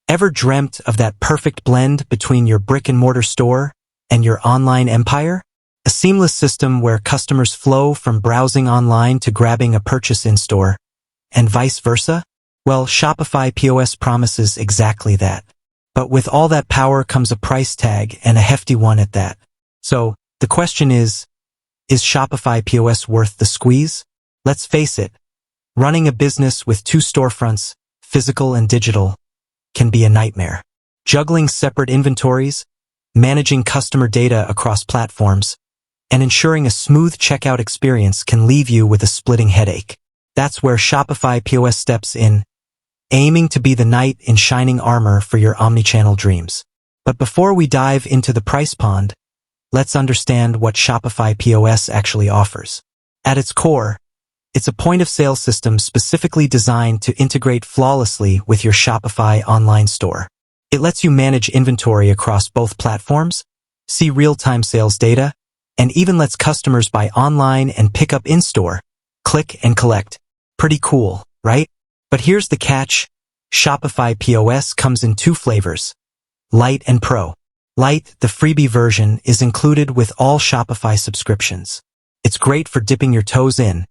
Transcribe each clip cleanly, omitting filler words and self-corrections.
Ever dreamt of that perfect blend between your brick-and-mortar store and your online empire? A seamless system where customers flow from browsing online to grabbing a purchase in-store, and vice versa? Well, Shopify POS promises exactly that. But with all that power comes a price tag, and a hefty one at that. So, the question is Shopify POS worth the squeeze? Let's face it, running a business with 2 storefronts, physical and digital, can be a nightmare. Juggling separate inventories, managing customer data across platforms, and ensuring a smooth checkout experience can leave you with a splitting headache. That's where Shopify POS steps in, aiming to be the knight in shining armor for your omnichannel dreams. But before we dive into the price pond, let's understand what Shopify POS actually offers. At its core, it's a point-of-sale system specifically designed to integrate flawlessly with your Shopify online store. It lets you manage inventory across both platforms, see real-time sales data, and even lets customers buy online and pick up in-store, click and collect. Pretty cool, right? But here's the catch. Shopify POS comes in 2 flavors, Lite and Pro. Lite, the freebie version, is included with all Shopify subscriptions. It's great for dipping your toes in,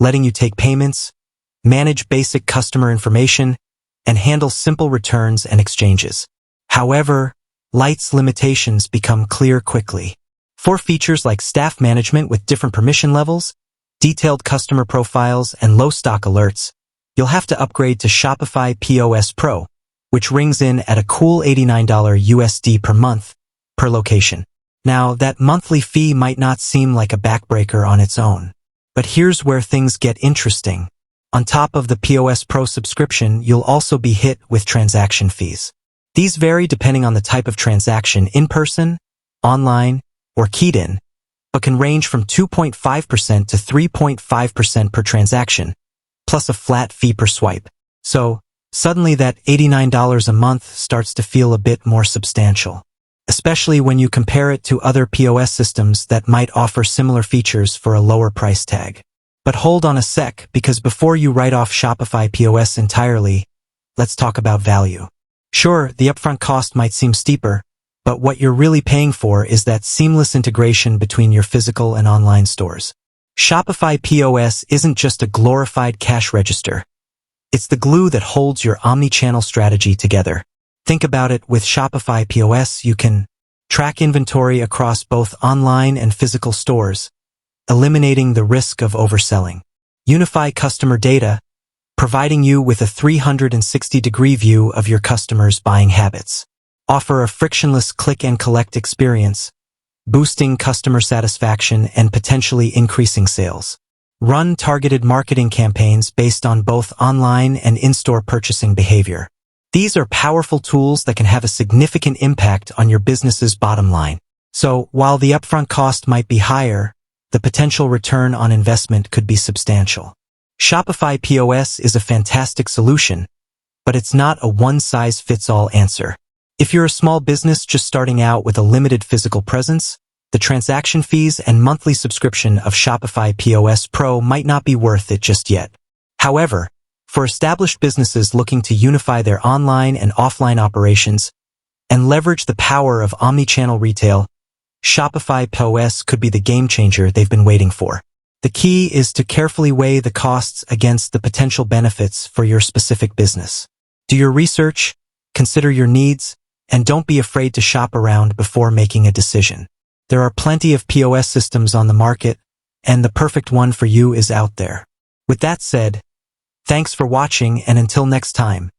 letting you take payments, manage basic customer information, and handle simple returns and exchanges. However, Lite's limitations become clear quickly. For features like staff management with different permission levels, detailed customer profiles, and low stock alerts, you'll have to upgrade to Shopify POS Pro, which rings in at a cool $89 USD per month, per location. Now, that monthly fee might not seem like a backbreaker on its own. But here's where things get interesting. On top of the POS Pro subscription, you'll also be hit with transaction fees. These vary depending on the type of transaction, in-person, online, or keyed in, but can range from 2.5% to 3.5% per transaction, plus a flat fee per swipe. So, suddenly that $89 a month starts to feel a bit more substantial, especially when you compare it to other POS systems that might offer similar features for a lower price tag. But hold on a sec, because before you write off Shopify POS entirely, let's talk about value. Sure, the upfront cost might seem steeper, but what you're really paying for is that seamless integration between your physical and online stores. Shopify POS isn't just a glorified cash register. It's the glue that holds your omni-channel strategy together. Think about it, with Shopify POS, you can track inventory across both online and physical stores, eliminating the risk of overselling. Unify customer data, providing you with a 360-degree view of your customers' buying habits. Offer a frictionless click-and-collect experience, boosting customer satisfaction and potentially increasing sales. Run targeted marketing campaigns based on both online and in-store purchasing behavior. These are powerful tools that can have a significant impact on your business's bottom line. So, while the upfront cost might be higher, the potential return on investment could be substantial. Shopify POS is a fantastic solution, but it's not a one-size-fits-all answer. If you're a small business just starting out with a limited physical presence, the transaction fees and monthly subscription of Shopify POS Pro might not be worth it just yet. However, for established businesses looking to unify their online and offline operations and leverage the power of omnichannel retail, Shopify POS could be the game changer they've been waiting for. The key is to carefully weigh the costs against the potential benefits for your specific business. Do your research, consider your needs, and don't be afraid to shop around before making a decision. There are plenty of POS systems on the market, and the perfect one for you is out there. With that said, thanks for watching, and until next time,